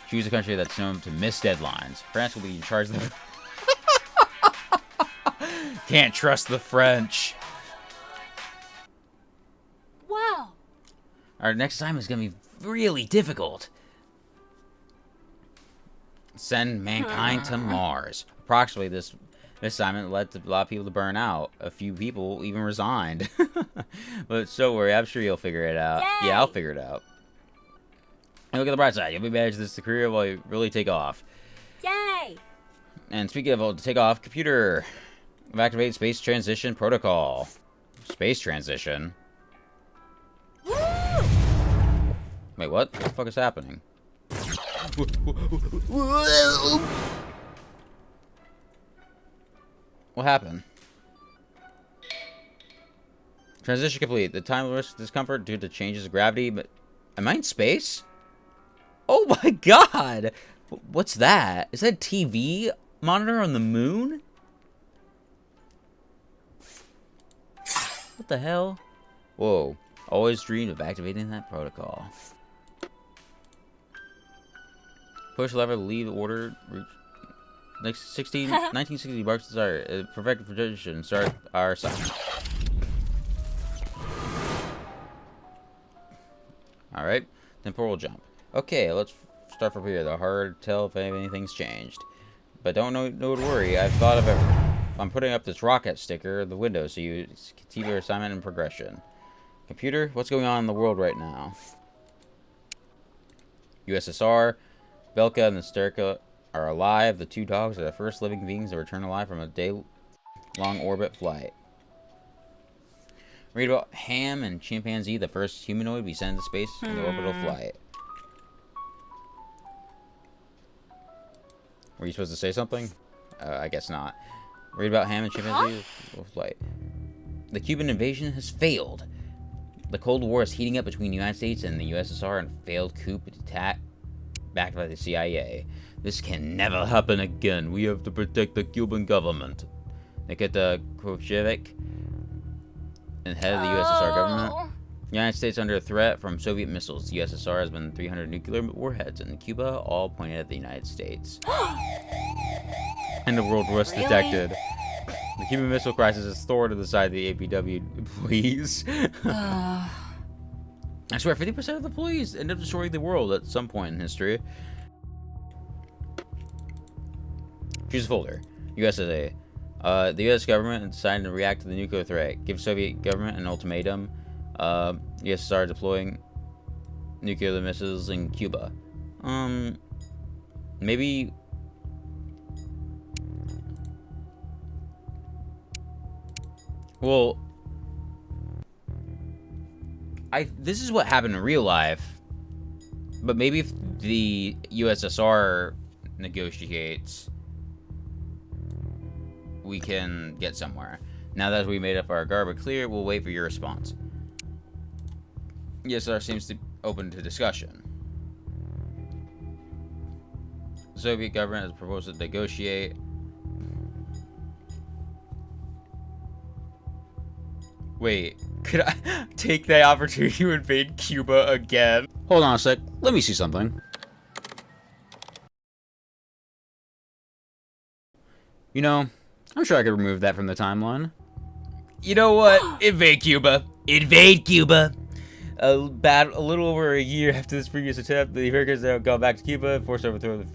Choose a country that's known to miss deadlines. France will be in charge of the... Can't trust the French. Wow. Our next assignment is going to be really difficult. Send mankind to Mars. Approximately, this assignment led to a lot of people to burn out. A few people even resigned. But don't worry, I'm sure you'll figure it out. Yay! Yeah, I'll figure it out. And look at the bright side. You'll be managing this career while you really take off. Yay! And speaking of take off, computer. Activate space transition protocol. Space transition? Woo! Wait, what? What the fuck is happening? What happened? Transition complete. The time risk discomfort due to changes of gravity, but am I in space? Oh my god! What's that? Is that a TV monitor on the moon? What the hell? Whoa. Always dreamed of activating that protocol. Push lever to leave order. Reach. Next 1960 marks the start. Perfect position. Start our assignment. Alright. Temporal jump. Okay, let's start from here. The hard to tell if anything's changed. But don't no worry. I've thought of everything. I'm putting up this rocket sticker in the window so you can see your assignment and progression. Computer, what's going on in the world right now? USSR, Belka and the Sterka are alive. The two dogs are the first living beings to return alive from a day-long orbit flight. Read about Ham and Chimpanzee, the first humanoid we sent into space in the orbital flight. Were you supposed to say something? I guess not. Read about Ham and Chimpanzee flight. The Cuban invasion has failed. The Cold War is heating up between the United States and the USSR and failed coup attack backed by the CIA. This can never happen again. We have to protect the Cuban government. Nikita Khrushchev and head of the USSR government. United States under threat from Soviet missiles. The USSR has been 300 nuclear warheads in Cuba, all pointed at the United States. And the world rust detected. The Cuban Missile Crisis is thrown to the side of the APW employees. I swear, 50% of the employees end up destroying the world at some point in history. Choose a folder. USA. The U.S. government decided to react to the nuclear threat. Give Soviet government an ultimatum. USSR deploying nuclear missiles in Cuba. Maybe... Well, this is what happened in real life, but maybe if the USSR negotiates, we can get somewhere. Now that we made up our garbage clear, we'll wait for your response. USSR seems to be open to discussion. The Soviet government has proposed to negotiate. Wait, could I take that opportunity to invade Cuba again? Hold on a sec. Let me see something. You know, I'm sure I could remove that from the timeline. You know what? Invade Cuba. Invade Cuba. A little over a year after this previous attempt, the Americans have gone back to Cuba, forced overthrow of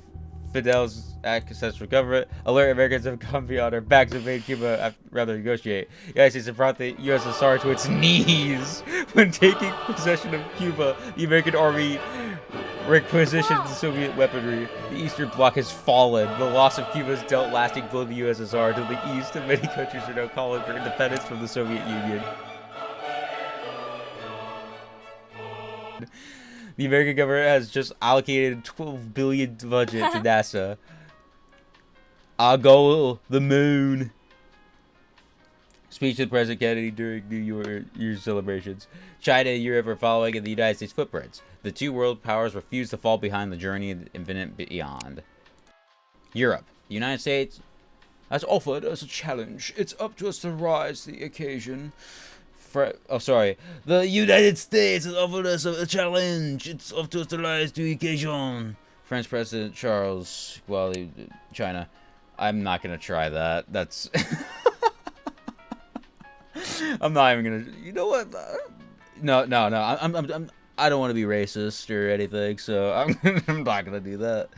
Fidel's ancestral government. Alert Americans have gone beyond their backs to invade Cuba rather negotiate. The United States have brought the USSR to its knees when taking possession of Cuba. The American army requisitioned the Soviet weaponry. The Eastern Bloc has fallen. The loss of Cuba has dealt lasting blow to the USSR. To the east, and many countries are now calling for independence from the Soviet Union. The American government has just allocated $12 billion budget to NASA. I'll go the moon. Speech to President Kennedy during New Year's celebrations. China and Europe are following in the United States' footprints. The two world powers refuse to fall behind the journey of infinite beyond. Europe. The United States has offered us a challenge. It's up to us to rise to the occasion. The United States has offered us a challenge. It's up to us to rise to the occasion. French President Charles, well, China. I'm not gonna try that. That's. I'm not even gonna. You know what? No. I don't want to be racist or anything, so I'm not gonna do that.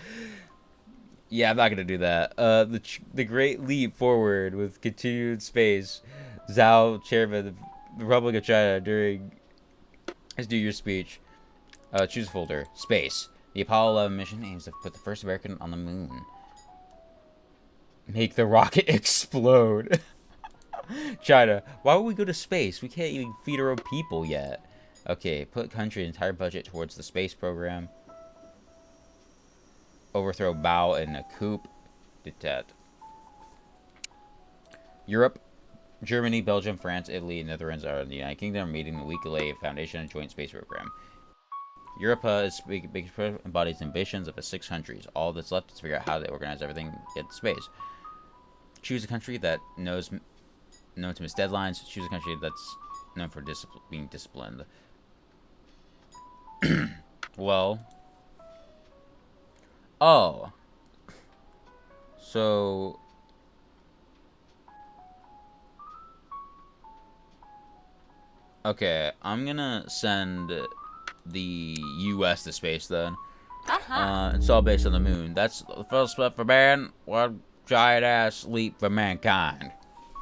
Yeah, I'm not gonna do that. The Great Leap Forward with continued space. Zhao, chairman of the Republic of China, during his New Year's speech. Choose a folder. Space. The Apollo 11 mission aims to put the first American on the moon. Make the rocket explode. China. Why would we go to space? We can't even feed our own people yet. Okay, put country's entire budget towards the space program. Overthrow Bao in a coup d'etat. Europe. Germany, Belgium, France, Italy, and Netherlands are in the United Kingdom meeting the week delay foundation and joint space program. Europe embodies ambitions of the 6 countries. All that's left is to figure out how they organize everything to get to space. Choose a country that known to miss deadlines. Choose a country that's known for being disciplined. Well. Oh. So. Okay, I'm gonna send the U.S. to space then. It's all based on the moon. That's the first step for man. One giant-ass leap for mankind.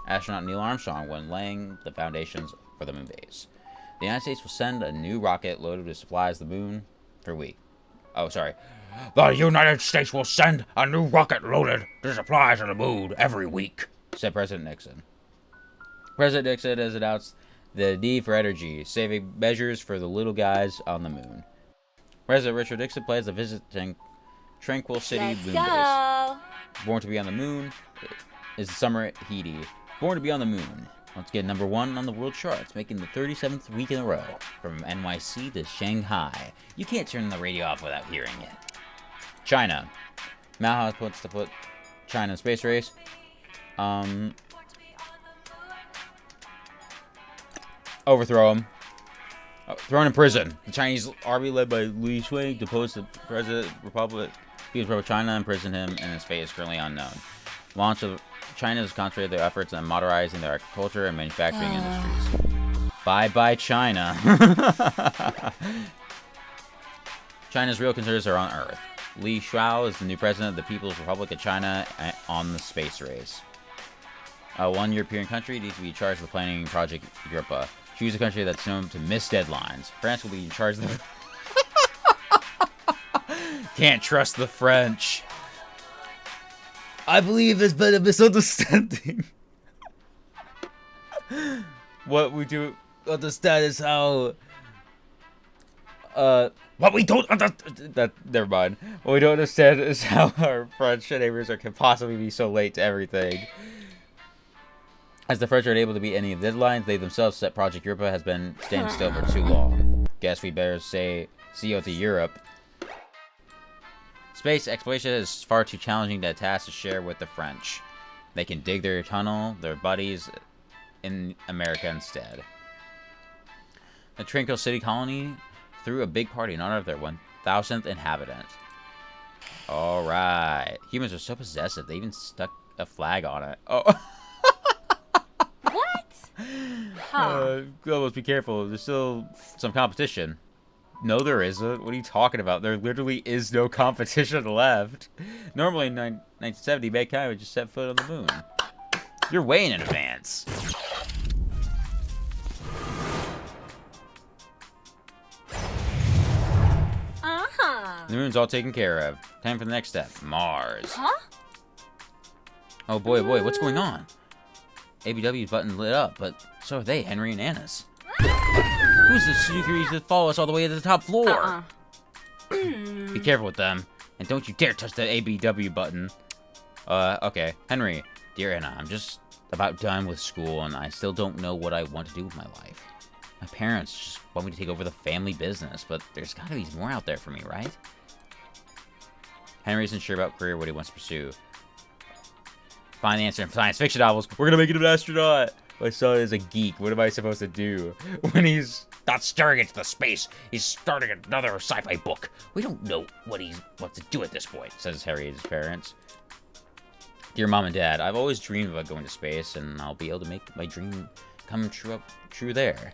Astronaut Neil Armstrong when laying the foundations for the moon base. The United States will send a new rocket loaded with supplies to the moon for a week. Oh, sorry. The United States will send a new rocket loaded with supplies to the moon every week, said President Nixon. President Nixon has announced the need for energy, saving measures for the little guys on the moon. President Richard Nixon plans to visit Tranquil City moon base. Born to be on the moon is the Summer Heaty. Born to be on the moon. Once again, #1 on the world charts, making the 37th week in a row. From NYC to Shanghai. You can't turn the radio off without hearing it. China. Mao wants to put China in space race. Overthrow him. Thrown in prison. The Chinese army led by Li Shui deposed the President Republic of China and imprisoned him, and his fate is currently unknown. Launch of China has concentrated their efforts on modernizing their agriculture and manufacturing industries. Bye-bye, China. China's real concerns are on Earth. Li Shuo is the new president of the People's Republic of China on the space race. One European country needs to be charged with planning Project Europa. Choose a country that's known to miss deadlines. France will be in charge of the... Can't trust the French. I believe there's been a misunderstanding. What we do understand is how... What we don't understand... Never mind. What we don't understand is how our French neighbors can possibly be so late to everything. As the French aren't able to beat any of the deadlines, they themselves said Project Europa has been standing still for too long. Guess we better say CO to Europe. Space exploration is far too challenging a task to share with the French. They can dig their tunnel, their buddies in America instead. The Tranquil City colony threw a big party in honor of their 1,000th inhabitant. Alright. Humans are so possessive, they even stuck a flag on it. Oh. Almost be careful. There's still some competition. No, there isn't. What are you talking about? There literally is no competition left. Normally in 1970, mankind would just set foot on the moon. You're way in advance. The moon's all taken care of. Time for the next step. Mars. Oh boy, what's going on? ABW's button lit up, but so are they, Henry and Anna's. Who's the secret that follow us all the way to the top floor? Be careful with them, and don't you dare touch that ABW button. Okay. Henry, dear Anna, I'm just about done with school, and I still don't know what I want to do with my life. My parents just want me to take over the family business, but there's gotta be more out there for me, right? Henry isn't sure about career, what he wants to pursue. Find the answer in science fiction novels. We're gonna make him an astronaut. My son is a geek. What am I supposed to do when he's not staring into the space. He's starting another sci-fi book. We don't know what to do at this point, says Harry to his parents. Dear Mom and Dad, I've always dreamed about going to space, and I'll be able to make my dream come true there.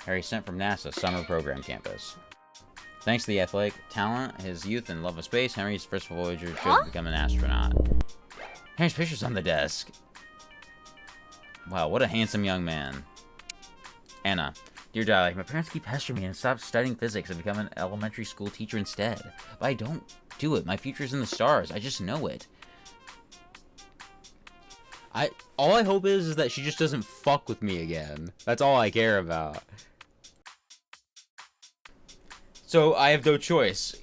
Harry sent from NASA summer program campus. Thanks to the athletic talent, his youth, and love of space, Henry's first Voyager chose to become an astronaut. Henry's picture's on the desk. Wow, what a handsome young man. Anna, dear Dad, my parents keep pestering me and stop studying physics and become an elementary school teacher instead. But I don't do it. My future's in the stars. I just know it. All I hope is that she just doesn't fuck with me again. That's all I care about. So I have no choice.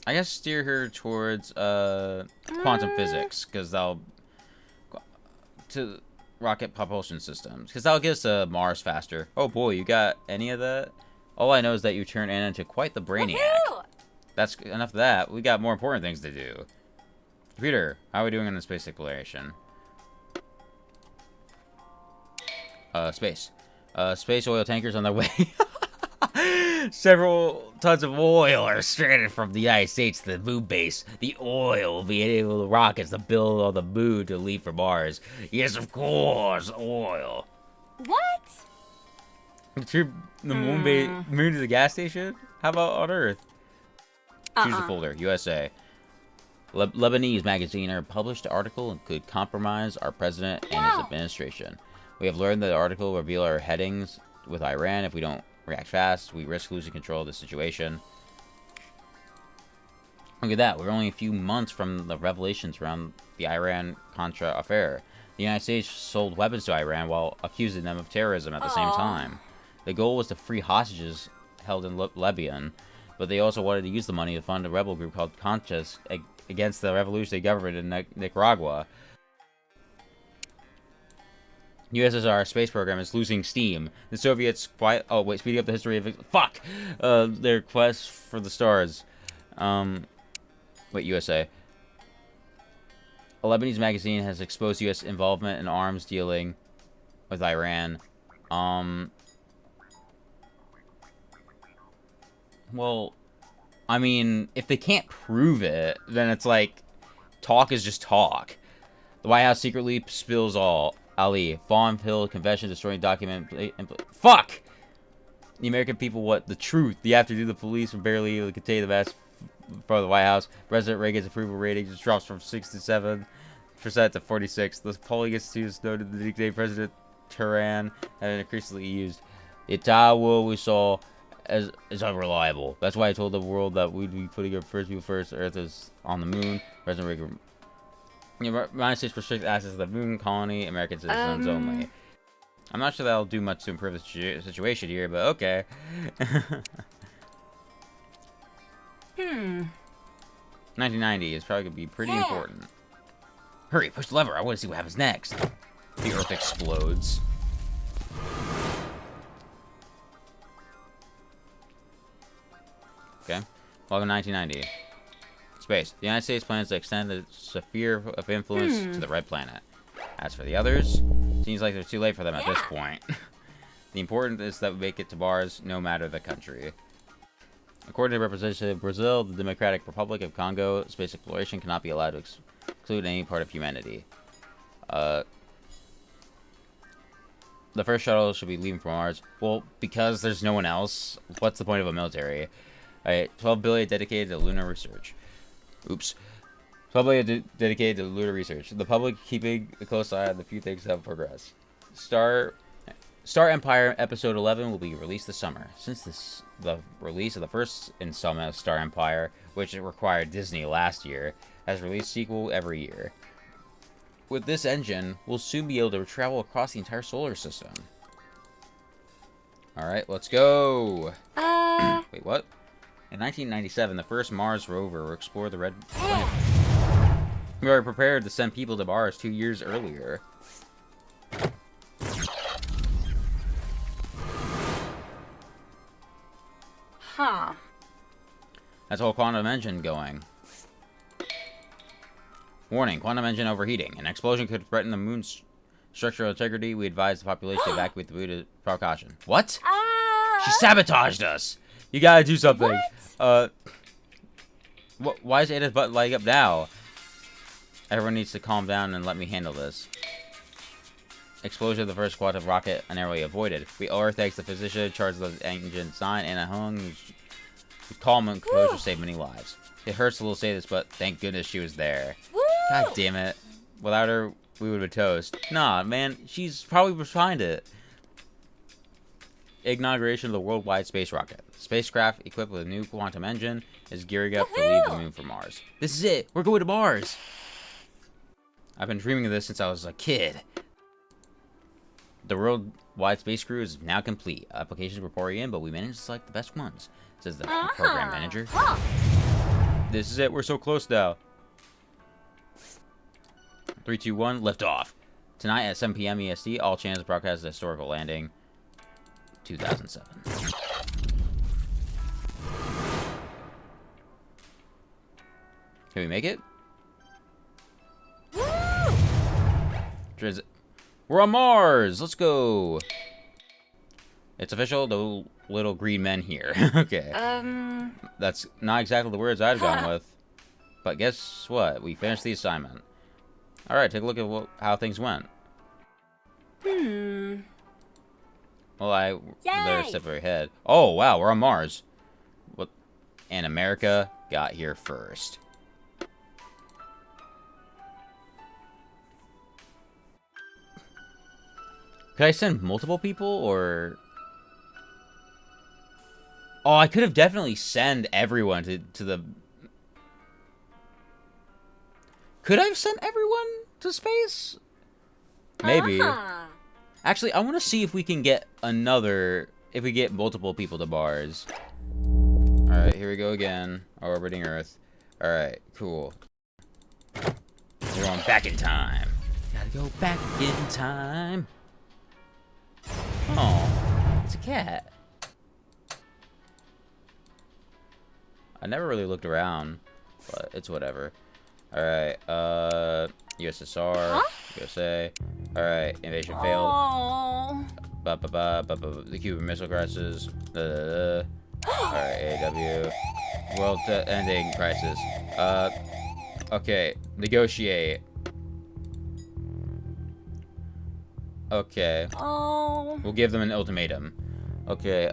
I guess steer her towards quantum physics, because that'll to rocket propulsion systems, because that'll get us to Mars faster. Oh boy, you got any of that? All I know is that you turned Anna into quite the brainiac. That's enough of that. We got more important things to do. Computer, how are we doing in the space exploration? Space. Space oil tankers on their way. Several tons of oil are stranded from the United States to the moon base. The oil will be able to rockets to build on the moon to leave for Mars. Yes, of course, oil. What? The moon to the gas station? How about on Earth? Choose a folder. USA. Lebanese magazine, our published article could compromise our president and his administration. We have learned that the article will reveal our headings with Iran. If we don't react fast, we risk losing control of the situation. Look at that. We're only a few months from the revelations around the Iran-Contra affair. The United States sold weapons to Iran while accusing them of terrorism at the same time. The goal was to free hostages held in Lebanon, but they also wanted to use the money to fund a rebel group called Contras against the revolutionary government in Nicaragua. USSR space program is losing steam. The Soviets speeding up the history of their quest for the stars. USA. A Lebanese magazine has exposed U.S. involvement in arms dealing with Iran. Well, I mean, if they can't prove it, then it's like, talk is just talk. The White House secretly spills all. Ali, Fawn Hill confession, destroying document. Fuck! The American people want the truth. The afternoon, the police were barely able to contain the mass from the White House. President Reagan's approval rating just drops from 67% to 46%. The polling institutes noted the nickname President Tehran had been increasingly used. The entire world we saw is unreliable. That's why I told the world that we'd be putting our first people first. Earth is on the moon. President Reagan. The United States restricts access to the moon colony. American citizens only. I'm not sure that'll do much to improve the situation here, but okay. 1990 is probably gonna be pretty important. Hurry, push the lever. I want to see what happens next. The Earth explodes. Okay. Welcome to 1990. Space. The United States plans to extend the sphere of influence to the Red Planet. As for the others, seems like they're too late for them at this point. The important is that we make it to Mars, no matter the country. According to Representative Brazil, the Democratic Republic of Congo, space exploration cannot be allowed to exclude any part of humanity. The first shuttle should be leaving from Mars. Well, because there's no one else, what's the point of a military? Alright, 12 billion dedicated to lunar research. Oops. 12 billion dedicated to lunar research. The public keeping a close eye on the few things that have progressed. Star Empire Episode 11 will be released this summer. Since the release of the first installment of Star Empire, which required Disney last year, has released sequel every year. With this engine, we'll soon be able to travel across the entire solar system. Alright, let's go! Wait, what? In 1997, the first Mars rover explored the Red Planet. We were prepared to send people to Mars 2 years earlier. That's whole quantum engine going. Warning, quantum engine overheating. An explosion could threaten the moon's Structural integrity. We advise the population to evacuate the boot as precaution. What? Ah! She sabotaged us. You gotta do something. Why is Ada's butt lighting up now? Everyone needs to calm down and let me handle this. Explosion of the first quad of rocket narrowly avoided. We owe our thanks to the physician, charged the engine sign, Anna Hung, whose calm and composure saved many lives. It hurts a little to say this, but thank goodness she was there. Woo! God damn it. Without her, we would have been toast. Nah, man, she's probably behind it. Inauguration of the worldwide space rocket. Spacecraft equipped with a new quantum engine is gearing up to leave the moon for Mars. This is it. We're going to Mars. I've been dreaming of this since I was a kid. The worldwide space crew is now complete. Applications were pouring in, but we managed to select the best ones, says the program manager. This is it. We're so close now. 3, 2, 1, lift off. Tonight at 7 p.m. EST, all channels broadcast the historical landing. 2007. Can we make it? We're on Mars! Let's go! It's official, the little green men here. Okay. That's not exactly the words I'd gone with. But guess what? We finished the assignment. Alright, take a look at how things went. Well, they're a step ahead. Oh, wow, we're on Mars. What? And America got here first. Could I send multiple people, or... Oh, I could have definitely sent everyone to the... Could I have sent everyone to space? Maybe. Actually, I want to see if we can get another... If we get multiple people to Mars. Alright, here we go again. Orbiting Earth. Alright, cool. We're going back in time. Gotta go back in time. Oh, it's a cat. I never really looked around, but it's whatever. Alright, USSR, USA. Alright, invasion failed. The Cuban Missile Crisis. Alright, AW. World ending crisis. Okay, negotiate. Okay. We'll give them an ultimatum. Okay,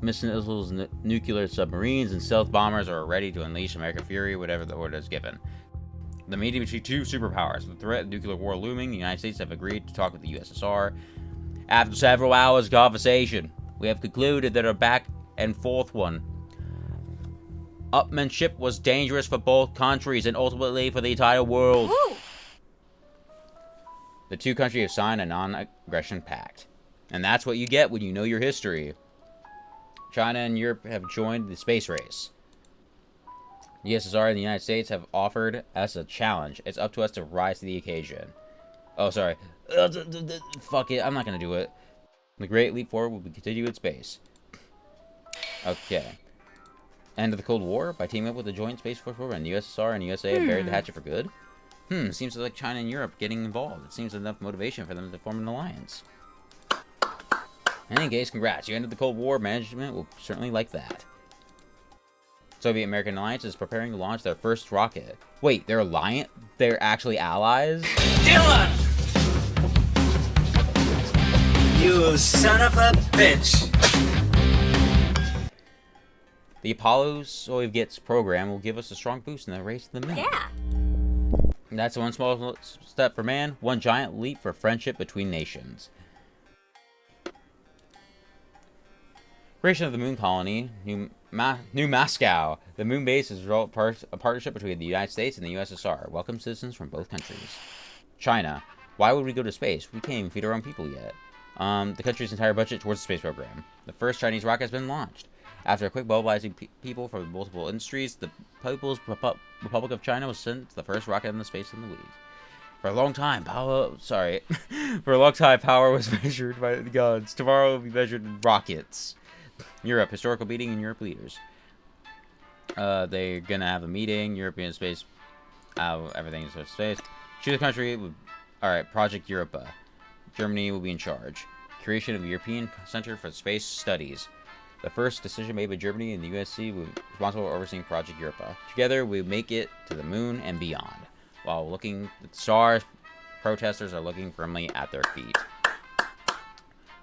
missiles, nuclear submarines, and stealth bombers are ready to unleash American fury, whatever the order is given. The meeting between two superpowers. The threat of nuclear war looming, the United States have agreed to talk with the USSR. After several hours of conversation, we have concluded that our back and forth one upmanship was dangerous for both countries and ultimately for the entire world. Woo! The two countries have signed a non-aggression pact. And that's what you get when you know your history. China and Europe have joined the space race. The USSR and the United States have offered us a challenge. It's up to us to rise to the occasion. Oh, sorry. Fuck it, I'm not gonna do it. The Great Leap Forward will continue in space. Okay. End of the Cold War by teaming up with the Joint Space Force program. The USSR and USA have buried the hatchet for good. Seems like China and Europe getting involved. It seems enough motivation for them to form an alliance. In any case, congrats. You ended the Cold War. Management will certainly like that. Soviet-American alliance is preparing to launch their first rocket. Wait, they're alliance? They're actually allies? Dylan! You son of a bitch! The Apollo-Soyuz program will give us a strong boost in the race to the moon. Yeah. That's one small step for man, one giant leap for friendship between nations. Creation of the moon colony, New Moscow. The moon base is a partnership between the United States and the USSR. Welcome citizens from both countries. China. Why would we go to space? We can't even feed our own people yet. The country's entire budget towards the space program. The first Chinese rocket has been launched. After a quick mobilizing people from multiple industries, the People's Republic of China was sent the first rocket in the space in the league. For a long time, power was measured by the guns. Tomorrow will be measured in rockets. Europe, historical meeting and Europe leaders. They're gonna have a meeting. European space, everything is space. Choose a country with Alright, Project Europa. Germany will be in charge. Creation of a European Center for Space Studies. The first decision made by Germany and the USC will be responsible for overseeing Project Europa. Together, we make it to the moon and beyond. While looking at the stars, protesters are looking firmly at their feet.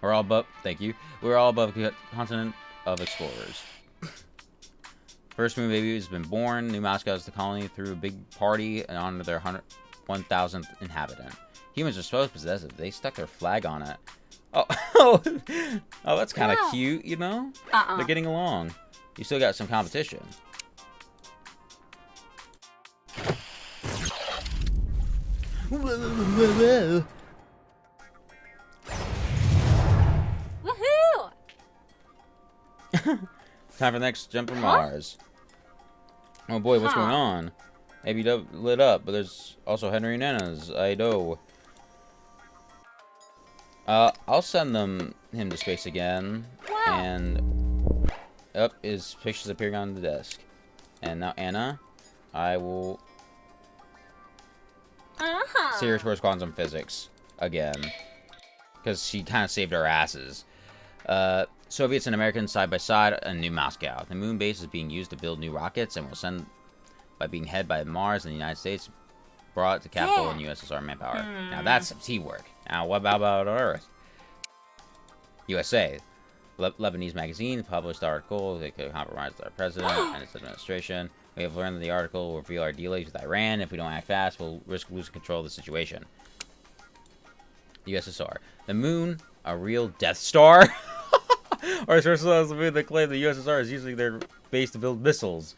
We're all above. Thank you. We're all above the continent of explorers. First moon baby has been born. New Moscow is the colony threw a big party in honor of their 1,000th inhabitant. Humans are so possessive. They stuck their flag on it. Oh, oh, that's kind of cute, you know? They're getting along. You still got some competition. Woohoo! Time for the next jump from Mars. Oh boy, what's going on? Maybe lit up, but there's also Henry and Anna's. I know. I'll send him to space again. Wow. And up his pictures appearing on the desk. And now Anna, I will see her towards quantum physics again, because she kind of saved our asses. Soviets and Americans side by side in New Moscow. The moon base is being used to build new rockets and will send by being head by Mars and the United States brought to capital and USSR manpower. Now that's some teamwork. Now what about Earth? USA. Lebanese magazine published the article. They could compromise our president and his administration. We have learned that the article will reveal our dealings with Iran. If we don't act fast, we'll risk losing control of the situation. USSR. The moon, a real Death Star? Our sources on the moon that claim the USSR is using their base to build missiles.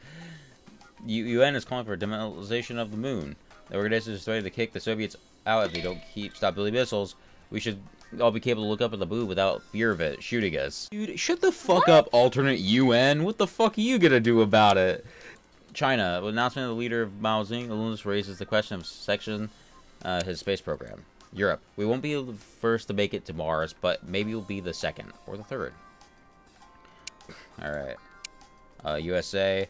UN is calling for a demilitarization of the moon. The organization is ready to kick the Soviets out if they don't stop building missiles. We should all be capable to look up at the moon without fear of it shooting us. Dude, shut the fuck up, alternate UN. What the fuck are you gonna do about it? China. With announcement of the leader of Mao Zedong raises the question of section his space program. Europe. We won't be the first to make it to Mars, but maybe we'll be the second or the third. Alright. USA.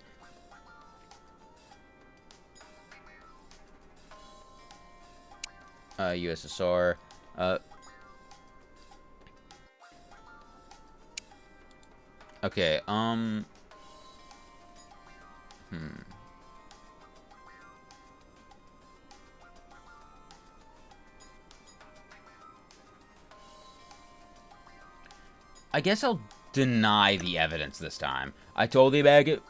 USSR. Okay, I guess I'll deny the evidence this time. I told the American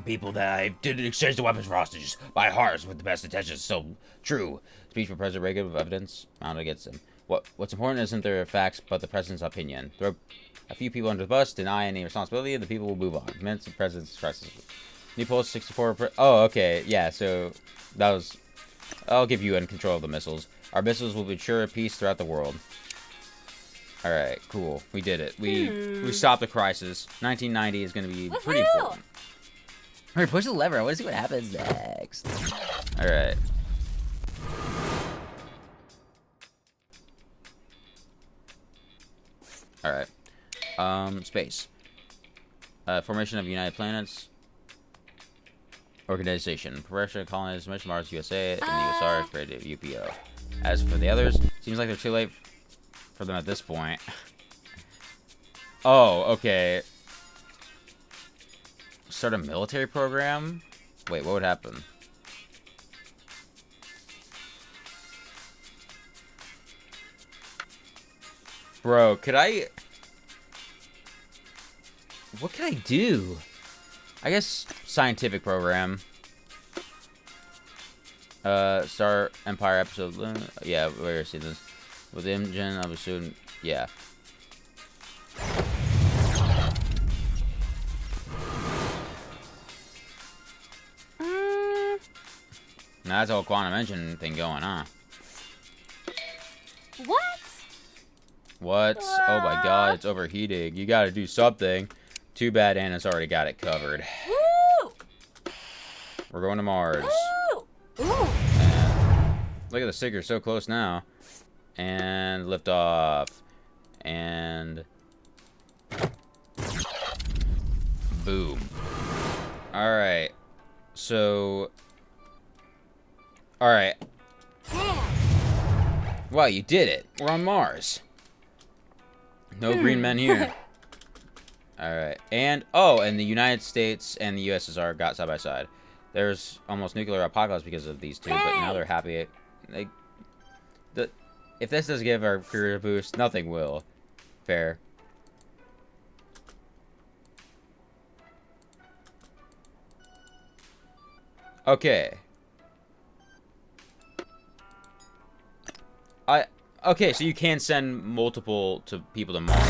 people that I didn't exchange the weapons for hostages by hearts with the best intentions. So true. Speech from President Reagan with evidence mounted against him. What's important isn't their facts, but the president's opinion. Throw a few people under the bus, deny any responsibility, and the people will move on. Minutes of president's crisis. New polls 64. Oh, okay, yeah. So that was. I'll give you in control of the missiles. Our missiles will ensure peace throughout the world. All right, cool. We did it. We stopped the crisis. 1990 is going to be pretty important. All right, push the lever. I want to see what happens next. All right. All right. Space. Formation of United Planets. Organization. Progression, colonization, mission Mars, USA, and the USR created UPO. As for the others, seems like they're too late for them at this point. Oh, okay. Start a military program? Wait, what would happen? Bro, could I... What can I do? I guess scientific program. Star Empire episode. Yeah, we're seeing this. With the engine of a student. Yeah. Now that's all quantum engine thing going, huh? What? What? Oh my god, it's overheating. You gotta do something. Too bad Anna's already got it covered. Woo! We're going to Mars. Woo! Ooh. And look at the sticker, so close now. And lift off. And boom. Alright. So alright. Wow, you did it. We're on Mars. No green men here. Alright. And, oh, and the United States and the USSR got side by side. There's almost nuclear apocalypse because of these two, but now they're happy. If this doesn't give our career a boost, nothing will. Fair. Okay. Okay, so you can send multiple people to Mars.